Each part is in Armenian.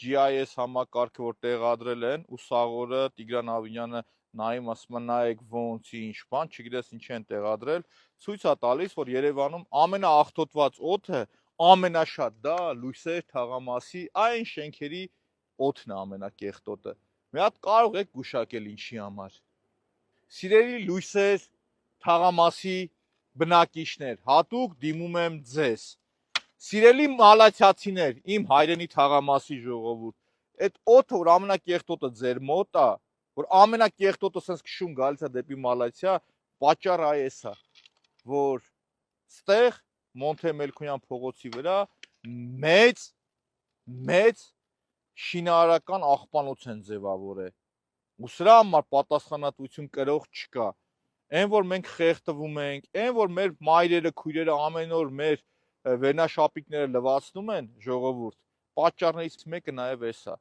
GIS համակարգը որ տեղադրել են ու սաղ օրը Տիգրան Ավինյանը նայում ասում է նայեք ոնց ինչ բան, չգիտես ինչ են տեղադրել, ցույց է տալիս, որ Երևանում ամենաաղտոտված օդը ամենաշատ դա լույսեր թաղամասի այն շենքերի օդն է ամենակեղտոտը։ Մի հատ կարող եք գուշակել ինչի համար։ Սիրելի լույսեր թաղամասի բնակիչներ, հատուկ դիմում եմ ձեզ։ Սիրելի մալաթյացիներ, իմ հայրենի թաղամասի ժողովուրդ, այդ օդը, որ ամենակեղտոտը ձեր մոտ է, որ ամենակեղտոտը սենց քշում գալիս է դեպի Մալաթիա, պատճառը այս է, որ ստեղ Մոնթե Մելքոնյան փողոցի վրա մեծ շինարարական աղբանոց են ձևավորել։ Ու սրա համար պատասխանատվություն կրող չկա։ Այն որ մենք խեղդվում ենք, այն որ մեր մայրերը, քույրերը ամեն օր մեր վերնաշապիկները լվացնում են ժողովուրդ, պատճառներից մեկը նաև էս է։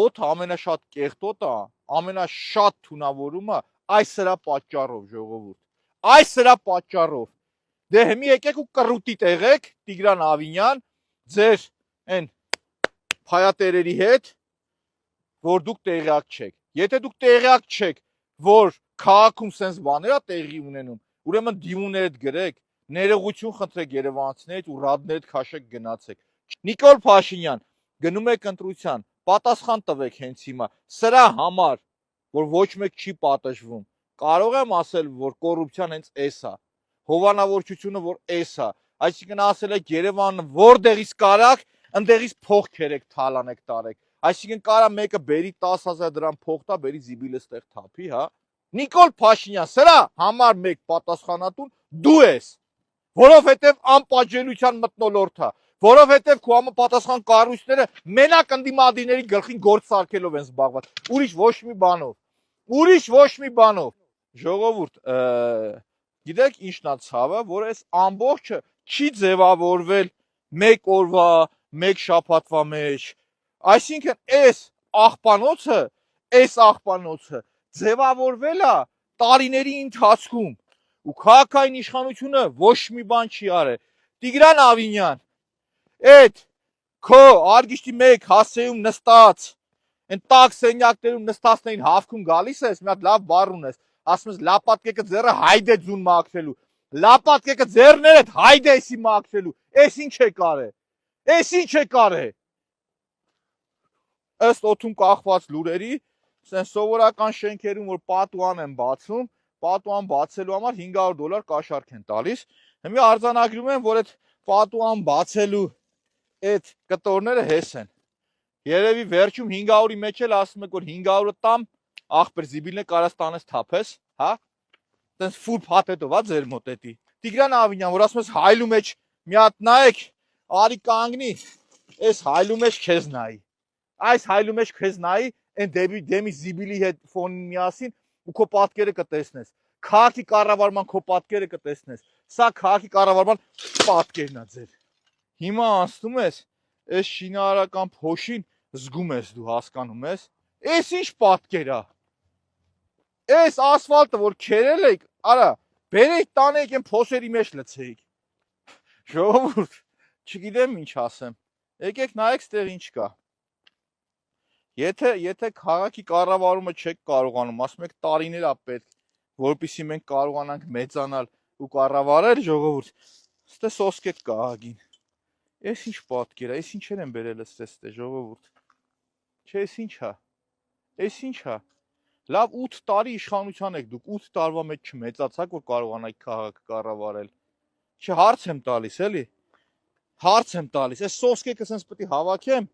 Օդը ամենաշատ կեղտոտը, ամենաշատ թունավորումը այս սրա պատճառով ժողովուրդ։ Այս սրա պատճառով։ Դե հիմի եկեք ու կռուտի տեղեք Տիգրան Ավինյան ձեր այն փայատերերի հետ, որ դուք տեղյակ չեք։ Եթե դուք տեղյակ չեք, որ քաղաքում սենց բաներ է տեղի ունենում, ուրեմն դիմումներդ գրեք, ներողություն խնդրեք երևանցիներից ու ռադներդ քաշեք գնացեք։ Նիկոլ Փաշինյան, գնում եք ընտրության, պատասխան տվեք հենց հիմա։ Սրա համար, որ ոչ մեկ չի պատժվում, կարող եմ ասել, որ կոռուպցիան հենց էս է, հովանավորչությունը որ էս է, այսինքն ասել եք Երևանը որտեղից կարաք, ընդեղից փող քերեք, թալանեք տարեք, այսինքն կարա մեկը բերի 10,000 դրամ փող տա, բերի զիբիլը ստեղ թափի, հա։ Նիկոլ Փաշինյան, սրա համար մեկ պատասխանատուն դու ես, որովհետև անպատժելիության մթնոլորտ է, որովհետև քո համապատասխան կառույցները մենակ ընդդիմադիրների գլխին գործ սարքելով են զբաղված, ուրիշ ոչ մի բանով, ժողովուրդ, գիտեք ինչն է ցավը, որ այս ամբողջը չի ձևավորվել մեկ օրվա, մեկ շաբաթվա մեջ, այսինքն այս աղբանոցը ձևավորվել է տարիների ընթացքում ու քաղաքային իշխանությունը ոչ մի բան չի արել։ Տիգրան Ավինյան, այդ քո արգիշտի մեկ հասցեում նստած, այն տաք սենյակներում նստածներին հավքում գալիս ես, մի հատ լավ բառ ունես, ասում ես լապատկեկը ձեռը հայդե ձուն մաքրելու, լապատկեկը ձեռներդ հայդեսի մաքրելու, էս ինչ է կարե։ Ըստ օդում կախված լուրերի, սեն սովորական շենքերում, որ պատուհան են բացում, պատուհան բացելու համար $500 կաշառք են տալիս։ Հիմա արձանագրում են, որ այդ պատուհան բացելու այդ կտորները հես են։ Երևի վերջում 500-ի մեջ էլ ասում եք, որ 500-ը տամ, ախպեր զիբիլն է կարաս տանես թափես, հա։ Տենց ֆուլ փաթեթով, հա, ձեր մոտ էդի։ Տիգրան Ավինյան, որ ասում ես հայլու մեջ մի հատ նայեք, արի կանգնի, այս հայլու մեջ քեզ նայի։ Այս հայլու մեջ քեզ նայի, այն դեմի զիբիլի հետ ֆոնին միասին ու քո պատկերը կտեսնես։ Քաղաքի կառավարման քո պատկերը կտեսնես։ Սա քաղաքի կառավարման պատկերն է ձեր։ Հիմա ասում ես, այս շինարարական փոշին զգում ես դու, հասկանում ես։ Էս ինչ պատկեր է։ Այս ասֆալտը որ քերել եք, արա, բերեք տանեք այն փոսերի մեջ լցեիք։ Ժողովուրդ, չգիտեմ ինչ ասեմ։ Եկեք նայեք ստեղ ինչ կա։ Եթե քաղաքի կառավարումը չեք կարողանում, ասում եք տարիներ է պետք, որպեսզի մենք կարողանանք մեծանալ ու կառավարել, ժողովուրդ, ստե սոսկեք կա ահագին։ Էս ինչ պատկեր է, էս ինչեր են բերել ստե ժողովուրդ։ Չէ, էս ինչ է։ Լավ 8 տարի իշխանության եք դուք, 8 տարվա մեջ չմեծացաք, որ կարողանաք քաղաքը կառավարել։ Չէ, հարց եմ տալիս, էլի։ Հարց եմ տալիս, այս սոսկեկը սենց պետք է հավաքեմ,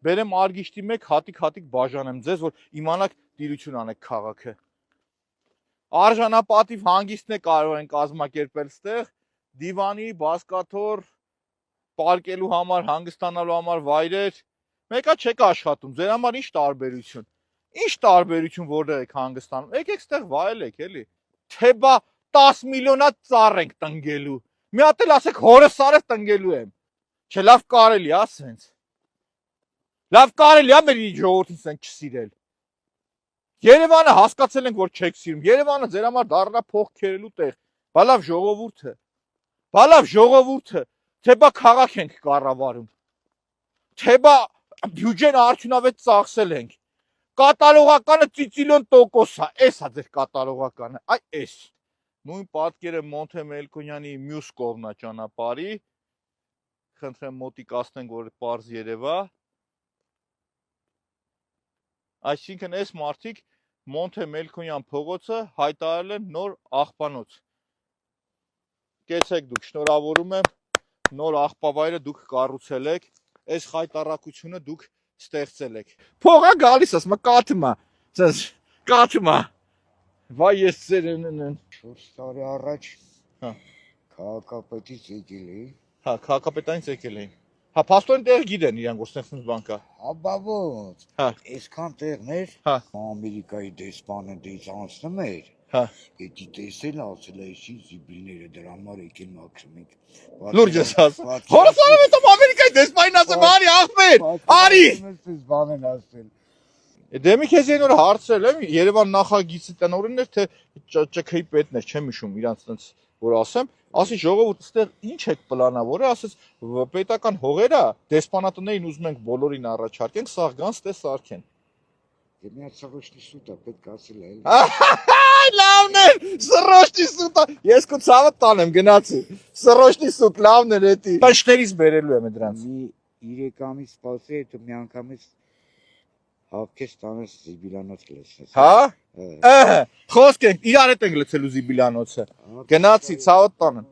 բերեմ արգիշտի մեկ հատիկ բաժանեմ ձեզ, որ իմանաք տիրություն անեք քաղաքը։ Արժանապատիվ հանգիստն է կարող են կազմակերպել ստեղ, դիվանի, բազկաթոռ, պարկելու համար, հանգստանալու համար վայրեր, մեկա չեք աշխատում, ձեր համար ինչ տարբերություն։ Ինչ տարբերություն որտեղ եք հանգստանում։ Եկեք ստեղ վայելեք, էլի։ Թե բա 10 միլիոնա ծառ ենք տնգելու։ Մի հատ էլ ասեք հորս սարը տնգելու եմ։ Չէ, լավ կարելի է, սենց։ Լավ կարելի է մեր ժողովրդին սենք չսիրել։ Երևանը հասկացել ենք, որ չեք սիրում։ Երևանը ձեր համար դառնա փող քերելու տեղ։ Բա լավ ժողովուրդը, թե բա քաղաք ենք կառավարում։ Թե բա բյուջեն արդյունավետ ծախսել ենք։ Կատարողականը ծիծիլիոն տոկոս է, էս է ձեր կատարողականը, այ էս։ Նույն պատկերը Մոնթե Մելքոնյանի մյուս կողմնա ճանապարհի, խնդրեմ մոտիկացնենք, որ պարզ երևա։ Այսինքն այս մարդիկ Մոնթե Մելքոնյան փողոցը հայտարարել են նոր աղբանոց։ Կեցեք դուք, շնորհավորում եմ, նոր աղբավայրը դուք կառուցել եք, այս խայտարակությունը դուք ստեղծել եք։ Փողա գալիս ասում, կաթմա, կաթմա։ Վայ ես ծերենն են։ 4 տարի առաջ Հա։ քաղաքապետից եկել էի։ Հա, քաղաքապետանից եկել էին։ Հա, փաստորեն տեղ գիտեն իրանք, որ ստեղծած բան կա։ Հա, ոնց։ Հա։ Այսքան տեղներ Հա։ Ամերիկայի դեսպանը դից անցնում էր։ Հա։ Էդի տեսել ասել է շի զիբիլները դրա համար եկել մաքրում ենք։ Լուրջ ես ասում։ Հորսարը մտամ Ամերիկայի դեսպանին ասեմ, արի ախմեր, արի։ Ես բան են ասել։ Դեմի քեզ այն օր հարցրել եմ, Երևան նախագիծի տնօրենն էր, թե ՃՔ-ի պետն էր, չեմ հիշում իրանց տենց որ ասեմ, ասի ժողովուրդ ստեղ ինչ եք պլանավորել, ասես պետական հողերա դեսպանատներին ուզում ենք բոլորին առաջարկենք, սաղ գան ստե սարքեն։ Դե մի հատ սրոշնի սուտա պետք ասել է։ Այ լավն է, սրոշնի սուտա։ Ես քո ցավը տանեմ գնացի։ Սրոշնի սուտ լավն է էտի։ Պաշտերից բերելու եմ դրանց։ Մի 3 ամիս սպասի, հետո մի անգամից հավքես տանես զիբիլանոց լսես։ Հա։ Խոսք ենք, իրար հետ ենք լցելու զիբիլանոցը։ Գնացի ցավը տանեմ։